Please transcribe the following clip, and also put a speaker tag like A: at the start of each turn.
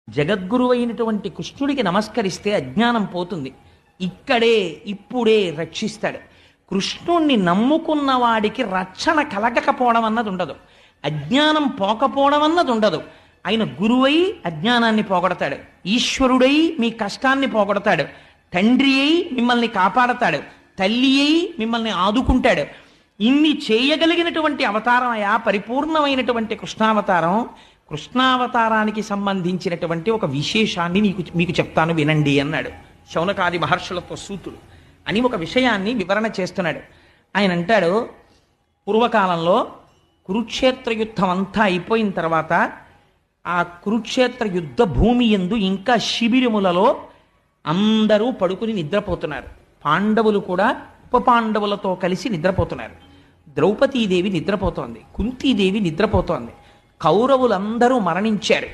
A: జగద్గురు అయినటువంటి కృష్ణుడికి నమస్కరిస్తే అజ్ఞానం పోతుంది. ఇక్కడే ఇప్పుడే రక్షిస్తాడు. కృష్ణుణ్ణి నమ్ముకున్న వాడికి రక్షణ కలగకపోవడం అన్నది ఉండదు, అజ్ఞానం పోకపోవడం అన్నది ఉండదు. ఆయన గురువై అజ్ఞానాన్ని పోగొడతాడు, ఈశ్వరుడై మీ కష్టాన్ని పోగొడతాడు, తండ్రి అయి మిమ్మల్ని కాపాడతాడు, తల్లి అయి మిమ్మల్ని ఆదుకుంటాడు. ఇన్ని చేయగలిగినటువంటి అవతారం అయా పరిపూర్ణమైనటువంటి కృష్ణావతారం. కృష్ణావతారానికి సంబంధించినటువంటి ఒక విశేషాన్ని మీకు చెప్తాను వినండి అన్నాడు శౌనకాది మహర్షులతో సూతుడు అని ఒక విషయాన్ని వివరణ చేస్తున్నాడు. ఆయన అంటాడు, పూర్వకాలంలో కురుక్షేత్ర యుద్ధం అంతా అయిపోయిన తర్వాత ఆ కురుక్షేత్ర యుద్ధ భూమి యందు ఇంకా శిబిరములలో అందరూ పడుకుని నిద్రపోతున్నారు. పాండవులు కూడా ఉప పాండవులతో కలిసి నిద్రపోతున్నారు. ద్రౌపదీదేవి నిద్రపోతోంది, కుంతీదేవి నిద్రపోతోంది. కౌరవులందరూ మరణించారు.